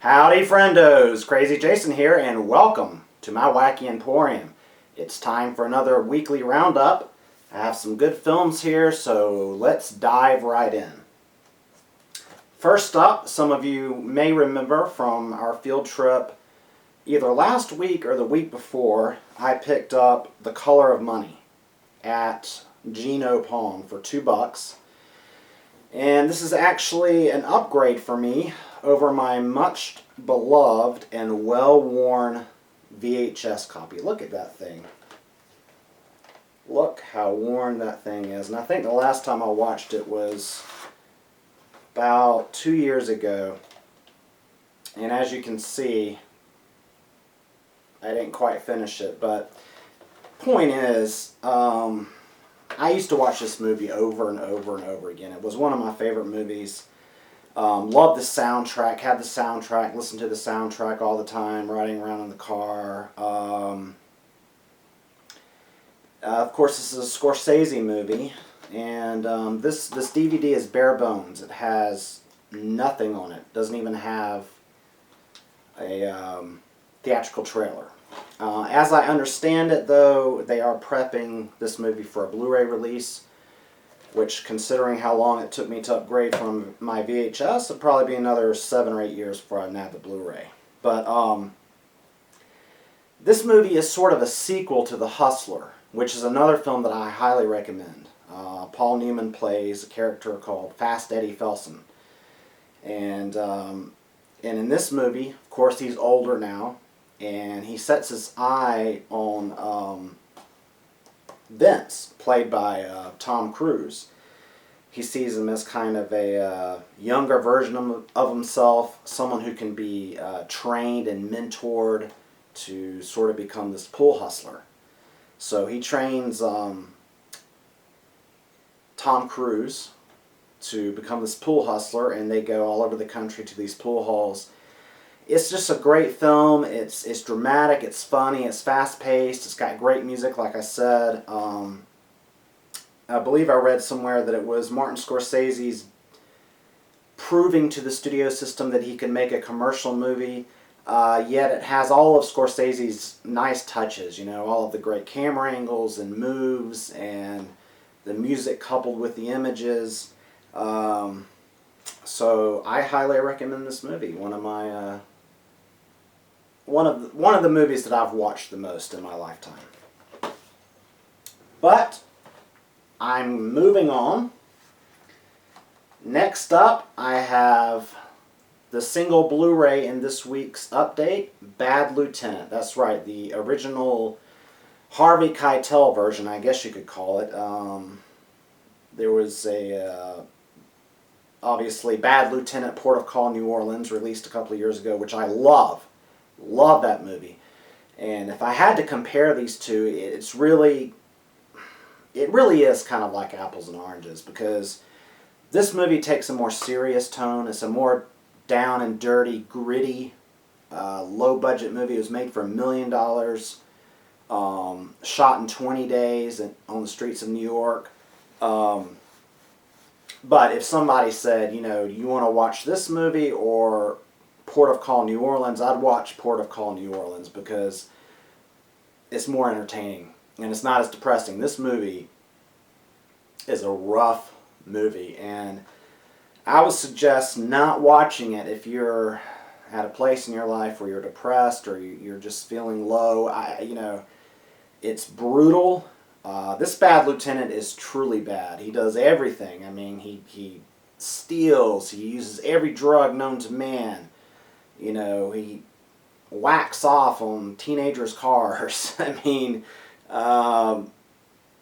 Howdy friendos, TheKrazyJason here and welcome to my wacky emporium. It's time for another weekly roundup. I have some good films here, so let's dive right in. First up, some of you may remember from our field trip either last week or the week before, I picked up The Color of Money at Geno Palm for $2. And this is actually an upgrade for me over my much beloved and well-worn VHS copy. Look at that thing. Look how worn that thing is. And I think the last time I watched it was about 2 years ago. And as you can see, I didn't quite finish it. But point is, I used to watch this movie over and over and over again. It was one of my favorite movies. Loved the soundtrack, had the soundtrack, listened to the soundtrack all the time, riding around in the car. Of course, this is a Scorsese movie, and this DVD is bare bones. It has nothing on it. Doesn't even have a theatrical trailer. As I understand it, though, they are prepping this movie for a Blu-ray release, which, considering how long it took me to upgrade from my VHS, it'll probably be another 7 or 8 years before I nab the Blu-ray. But this movie is sort of a sequel to The Hustler, which is another film that I highly recommend. Paul Newman plays a character called Fast Eddie Felson. And in this movie, of course, he's older now, and he sets his eye on Vince, played by Tom Cruise. He sees him as kind of a younger version of himself, someone who can be trained and mentored to sort of become this pool hustler. So he trains Tom Cruise to become this pool hustler, and they go all over the country to these pool halls. It's just a great film. It's dramatic, it's funny, it's fast-paced, it's got great music, like I said. I believe I read somewhere that it was Martin Scorsese's proving to the studio system that he can make a commercial movie, yet it has all of Scorsese's nice touches, you know, all of the great camera angles and moves and the music coupled with the images. So I highly recommend this movie. One of the movies that I've watched the most in my lifetime. But I'm moving on. Next up, I have the single Blu-ray in this week's update, Bad Lieutenant. That's right, the original Harvey Keitel version, I guess you could call it. There was a obviously Bad Lieutenant, Port of Call, New Orleans, released a couple of years ago, which I love. Love that movie. And if I had to compare these two, it really is kind of like apples and oranges, because this movie takes a more serious tone. It's a more down and dirty, gritty, low-budget movie. It was made for $1 million, shot in 20 days on the streets of New York. But if somebody said, you know, you want to watch this movie or Port of Call, New Orleans, I'd watch Port of Call, New Orleans, because it's more entertaining and it's not as depressing. This movie is a rough movie, and I would suggest not watching it if you're at a place in your life where you're depressed or you're just feeling low. It's brutal. This Bad Lieutenant is truly bad. He does everything. I mean, he steals. He uses every drug known to man. You know, he whacks off on teenagers' cars. I mean,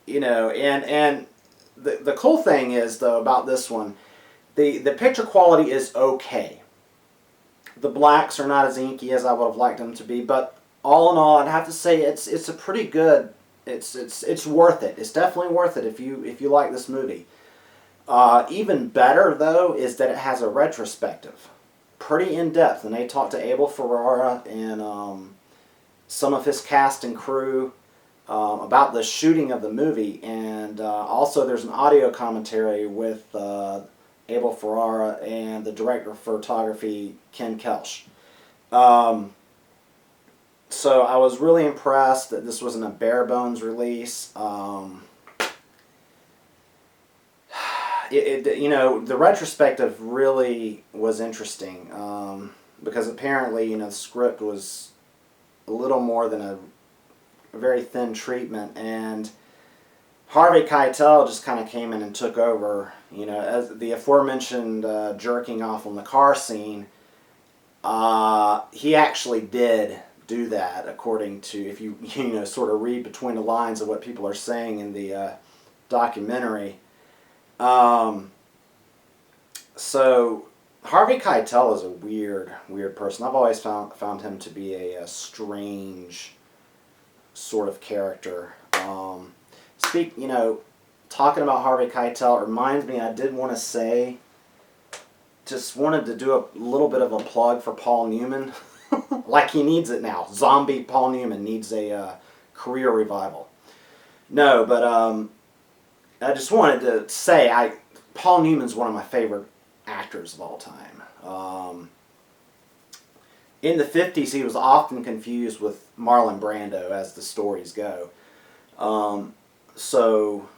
you know, and the cool thing is, though, about this one, the picture quality is okay. The blacks are not as inky as I would have liked them to be, but all in all, I'd have to say it's a pretty good. It's worth it. It's definitely worth it if you like this movie. Even better, though, is that it has a retrospective, pretty in depth, and they talked to Abel Ferrara and some of his cast and crew about the shooting of the movie, and also there's an audio commentary with Abel Ferrara and the director of photography, Ken Kelch. Um, so I was really impressed that this wasn't a bare bones release. You know, the retrospective really was interesting, because apparently, you know, the script was a little more than a very thin treatment, and Harvey Keitel just kind of came in and took over. You know, as the aforementioned jerking off on the car scene, he actually did do that, according to, if you know, sort of read between the lines of what people are saying in the documentary. So Harvey Keitel is a weird person. I've always found him to be a strange sort of character. You know, talking about Harvey Keitel reminds me, I did want to say, just wanted to do a little bit of a plug for Paul Newman. Like he needs it now. Zombie Paul Newman needs a career revival. No, but I just wanted to say, Paul Newman's one of my favorite actors of all time. In the 50s, he was often confused with Marlon Brando, as the stories go. So,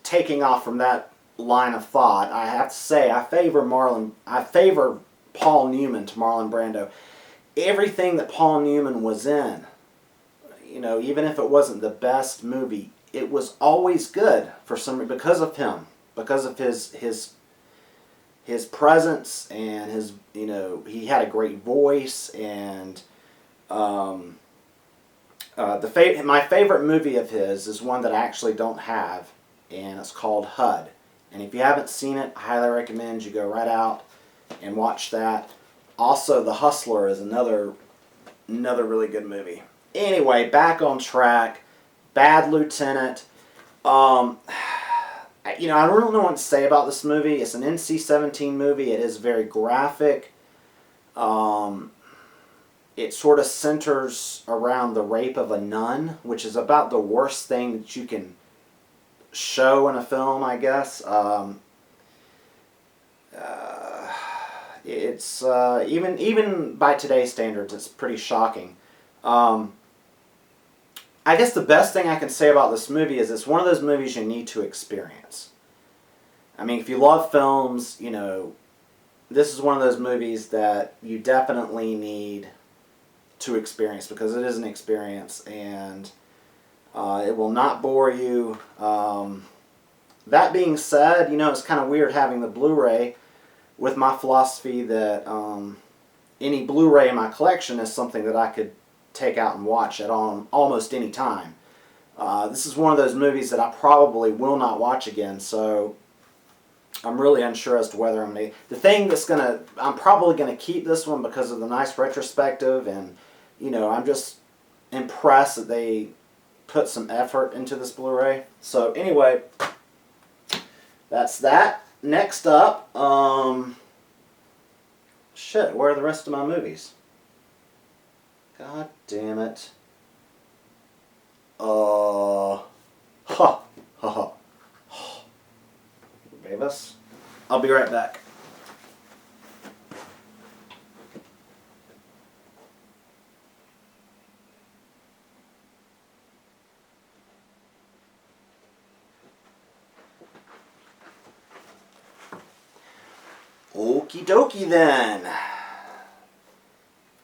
taking off from that line of thought, I have to say I favor Paul Newman to Marlon Brando. Everything that Paul Newman was in, you know, even if it wasn't the best movie, it was always good for some, because of him, because of his presence, and his, you know, he had a great voice. And my favorite movie of his is one that I actually don't have, and it's called HUD. And if you haven't seen it, I highly recommend you go right out and watch that. Also, The Hustler is another really good movie. Anyway, back on track. Bad Lieutenant. You know, I don't know what to say about this movie. It's an NC-17 movie. It is very graphic. It sort of centers around the rape of a nun, which is about the worst thing that you can show in a film, I guess. It's even by today's standards, it's pretty shocking. I guess the best thing I can say about this movie is it's one of those movies you need to experience. I mean, if you love films, you know, this is one of those movies that you definitely need to experience, because it is an experience, and it will not bore you. That being said, you know, it's kind of weird having the Blu-ray, with my philosophy that any Blu-ray in my collection is something that I could take out and watch at almost any time. This is one of those movies that I probably will not watch again, so I'm really unsure as to whether I'm going to... The thing that's I'm probably going to keep this one because of the nice retrospective, and, you know, I'm just impressed that they put some effort into this Blu-ray. So, anyway, that's that. Next up, shit, where are the rest of my movies? God damn it. Ha, ha, ha. Babies. I'll be right back. Okie dokie then.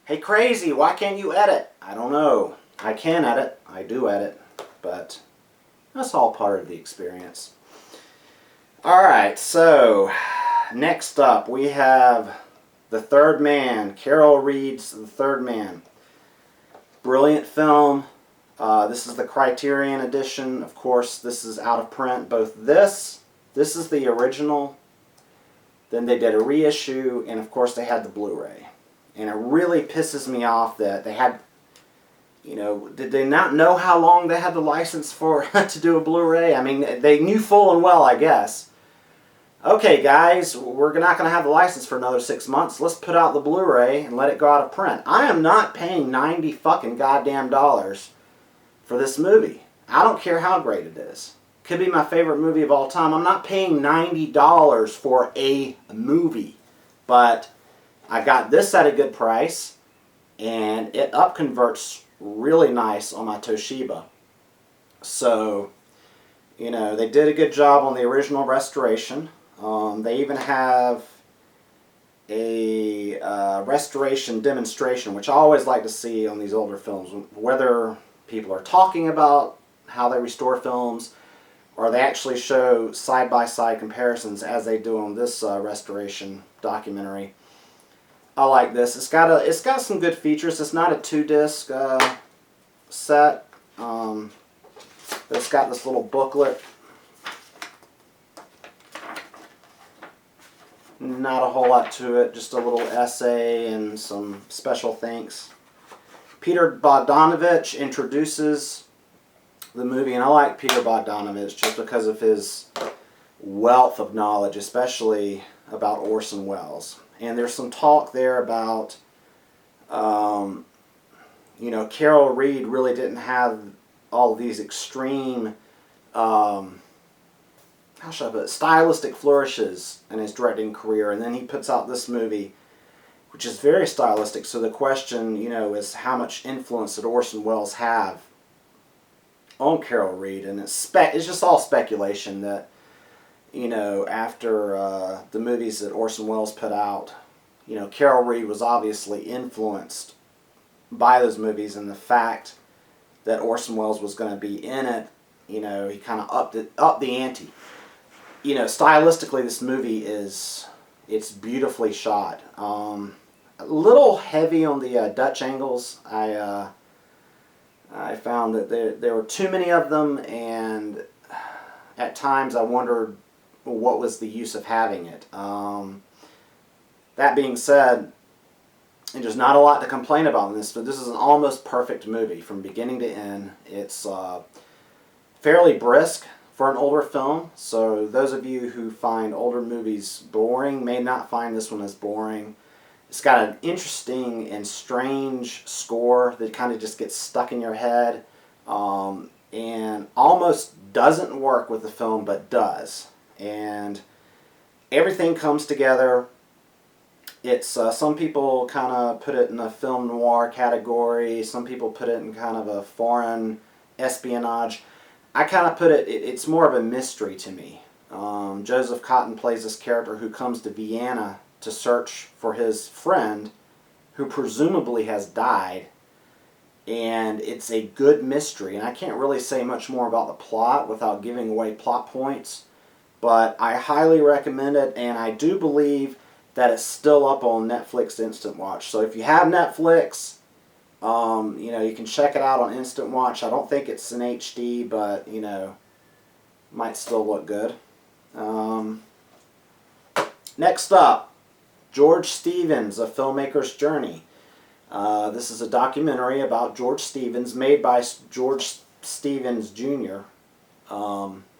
Hey Krazy, why can't you edit? I don't know. I can edit. I do edit. But that's all part of the experience. Alright, so next up we have The Third Man. Carol Reed's The Third Man. Brilliant film. This is the Criterion edition. Of course, this is out of print. Both this is the original. Then they did a reissue, and of course they had the Blu-ray. And it really pisses me off that they had, you know, did they not know how long they had the license for to do a Blu-ray? I mean, they knew full and well, I guess. Okay, guys, we're not going to have the license for another 6 months. Let's put out the Blu-ray and let it go out of print. I am not paying 90 fucking goddamn dollars for this movie. I don't care how great it is. Could be my favorite movie of all time. I'm not paying $90 for a movie. But I got this at a good price, and it upconverts really nice on my Toshiba. So, you know, they did a good job on the original restoration. They even have a restoration demonstration, which I always like to see on these older films, whether people are talking about how they restore films or they actually show side-by-side comparisons as they do on this restoration documentary. I like this. It's got some good features. It's not a 2-disc set, but it's got this little booklet. Not a whole lot to it, just a little essay and some special thanks. Peter Bogdanovich introduces the movie, and I like Peter Bogdanovich just because of his wealth of knowledge, especially about Orson Welles. And there's some talk there about, you know, Carol Reed really didn't have all of these extreme, how should I put it, stylistic flourishes in his directing career, and then he puts out this movie, which is very stylistic. So the question, you know, is how much influence did Orson Welles have on Carol Reed? And it's just all speculation that, you know, after the movies that Orson Welles put out, you know, Carol Reed was obviously influenced by those movies, and the fact that Orson Welles was going to be in it, you know, he kind of upped the ante. You know, stylistically, this movie it's beautifully shot. A little heavy on the Dutch angles. I found that there were too many of them, and at times I wondered what was the use of having it. That being said, there's not a lot to complain about in this, but this is an almost perfect movie from beginning to end. It's fairly brisk for an older film, so those of you who find older movies boring may not find this one as boring. It's got an interesting and strange score that kind of just gets stuck in your head, and almost doesn't work with the film, but does. And everything comes together. It's some people kind of put it in a film noir category. Some people put it in kind of a foreign espionage. I kind of put it's more of a mystery to me. Joseph Cotten plays this character who comes to Vienna to search for his friend who presumably has died, and it's a good mystery, and I can't really say much more about the plot without giving away plot points, but I highly recommend it, and I do believe that it's still up on Netflix Instant Watch. So if you have Netflix, you know, you can check it out on Instant Watch. I don't think it's in HD, but, you know, might still look good. Next up, George Stevens, A Filmmaker's Journey. This is a documentary about George Stevens, made by George Stevens Jr.,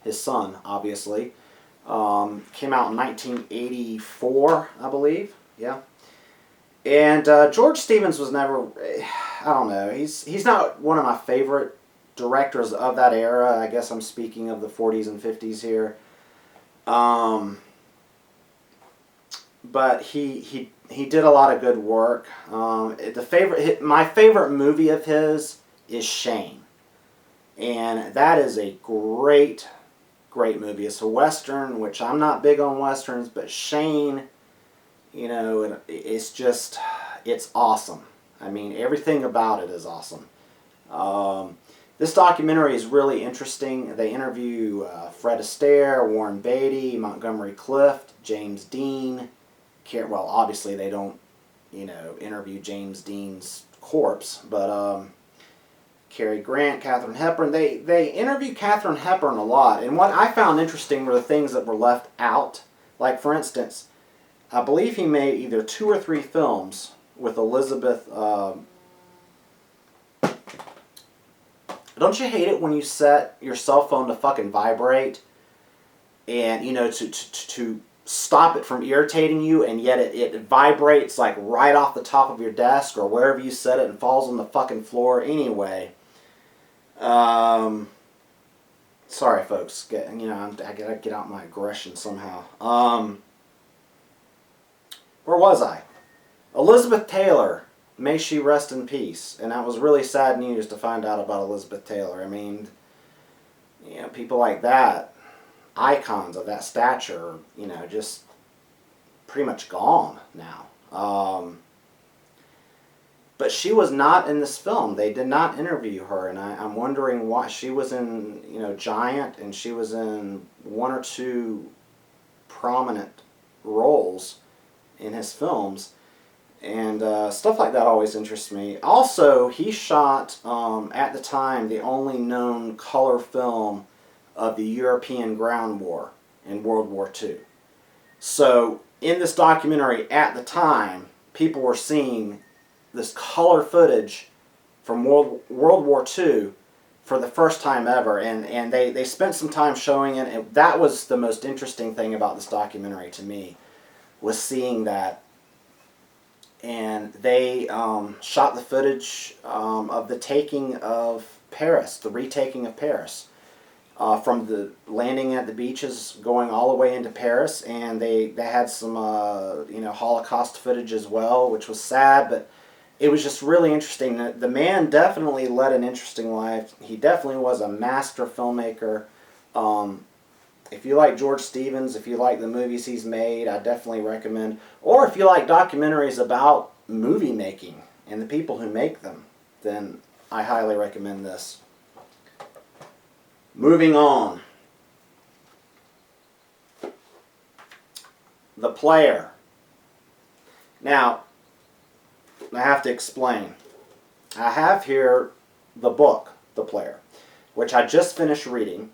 his son, obviously. Came out in 1984, I believe. Yeah. And George Stevens was never, I don't know, he's not one of my favorite directors of that era. I guess I'm speaking of the 40s and 50s here. But he did a lot of good work. My favorite movie of his is Shane. And that is a great movie. It's a Western, which I'm not big on Westerns, but Shane, you know, it's awesome. I mean, everything about it is awesome. This documentary is really interesting. They interview Fred Astaire, Warren Beatty, Montgomery Clift, James Dean. Well, obviously they don't, you know, interview James Dean's corpse, but Cary Grant, Katharine Hepburn. They interview Katharine Hepburn a lot, and what I found interesting were the things that were left out. Like, for instance, I believe he made either 2 or 3 films with Elizabeth. Don't you hate it when you set your cell phone to fucking vibrate, and, you know, to stop it from irritating you, and yet it vibrates like right off the top of your desk or wherever you set it and falls on the fucking floor anyway. Sorry, folks. I gotta get out my aggression somehow. Where was I? Elizabeth Taylor, may she rest in peace. And that was really sad news to find out about Elizabeth Taylor. I mean, you know, people like that, icons of that stature, you know, just pretty much gone now. But she was not in this film. They did not interview her, and I'm wondering why. She was in, you know, Giant, and she was in one or two prominent roles in his films, and stuff like that always interests me. Also, he shot, at the time, the only known color film of the European ground war in World War II. So, in this documentary, at the time, people were seeing this color footage from World War II for the first time ever, and they spent some time showing it, and that was the most interesting thing about this documentary to me, was seeing that. And they shot the footage of the taking of Paris, the retaking of Paris, from the landing at the beaches going all the way into Paris, and they had some you know, Holocaust footage as well, which was sad, but it was just really interesting. The man definitely led an interesting life. He definitely was a master filmmaker. If you like George Stevens, if you like the movies he's made, I definitely recommend. Or if you like documentaries about movie making and the people who make them, then I highly recommend this. Moving on. The Player. Now, I have to explain. I have here the book, The Player, which I just finished reading.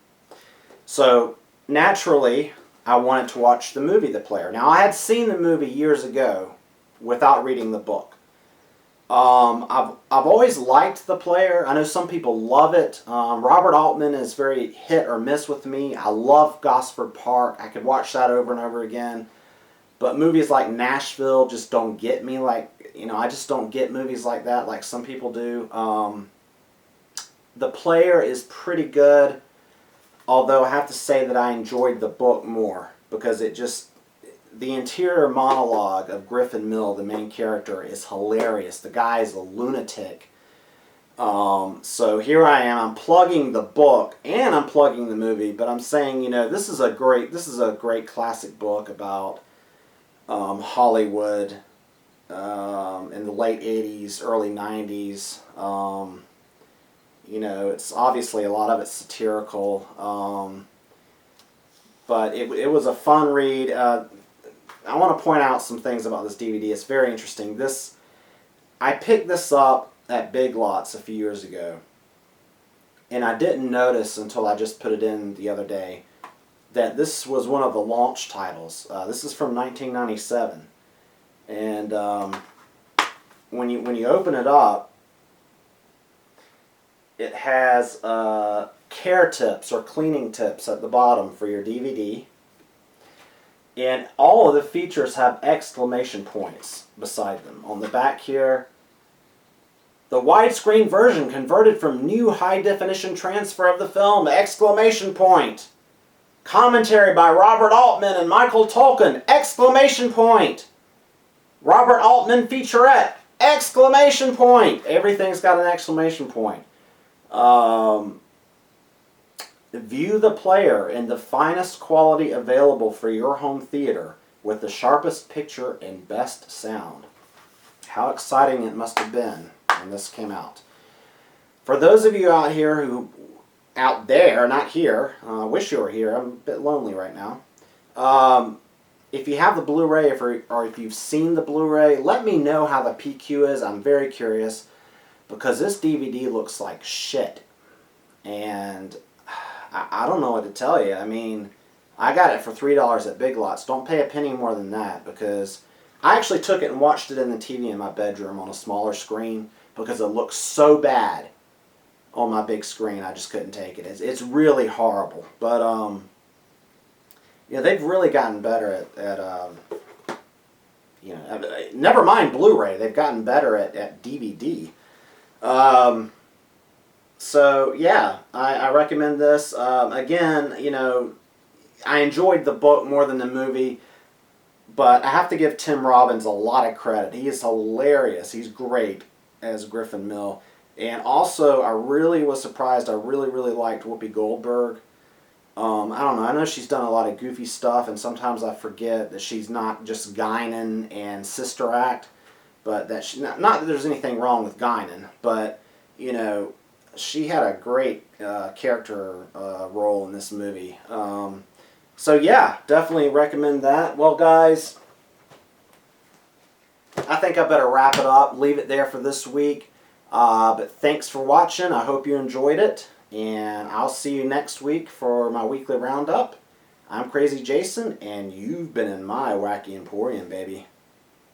So, naturally, I wanted to watch the movie The Player. Now, I had seen the movie years ago without reading the book. I've always liked The Player. I know some people love it. Robert Altman is very hit or miss with me. I love Gosford Park. I could watch that over and over again. But movies like Nashville just don't get me. Like, you know, I just don't get movies like that like some people do. The Player is pretty good. Although I have to say that I enjoyed the book more, because it just, the interior monologue of Griffin Mill, the main character, is hilarious. The guy is a lunatic. So here I am, I'm plugging the book and I'm plugging the movie, but I'm saying, you know, this is a great classic book about Hollywood in the late 80s, early 90s. You know, it's obviously a lot of it's satirical, but it was a fun read. I want to point out some things about this DVD. It's very interesting. I picked this up at Big Lots a few years ago, and I didn't notice until I just put it in the other day that this was one of the launch titles. This is from 1997, and when you open it up, it has care tips or cleaning tips at the bottom for your DVD. And all of the features have exclamation points beside them. On the back here, the widescreen version converted from new high-definition transfer of the film, exclamation point. Commentary by Robert Altman and Michael Tolkien, exclamation point. Robert Altman featurette, exclamation point. Everything's got an exclamation point. View The Player in the finest quality available for your home theater with the sharpest picture and best sound. How exciting it must have been when this came out. For those of you out here out there, not here, I wish you were here, I'm a bit lonely right now. If you have the Blu-ray or if you've seen the Blu-ray, let me know how the PQ is. I'm very curious, because this DVD looks like shit. And I don't know what to tell you. I mean, I got it for $3 at Big Lots. Don't pay a penny more than that, because I actually took it and watched it in the TV in my bedroom on a smaller screen, because it looks so bad on my big screen. I just couldn't take it. It's really horrible. But you know, they've really gotten better at you know, never mind Blu-ray. They've gotten better at DVD. So yeah, I recommend this. Again, you know, I enjoyed the book more than the movie, But I have to give Tim Robbins a lot of credit. He is hilarious. He's great as Griffin Mill. And also, I really was surprised. I really liked Whoopi Goldberg. I don't know. I know she's done a lot of goofy stuff, and sometimes I forget that she's not just Guinan and Sister Act, but that she not that there's anything wrong with Guinan, but you know, she had a great character role in this movie. So yeah, definitely recommend that. Well, guys, I think I better wrap it up. Leave it there for this week. But thanks for watching. I hope you enjoyed it. And I'll see you next week for my weekly roundup. I'm Krazy Jason, and you've been in my Wacky Emporium, baby.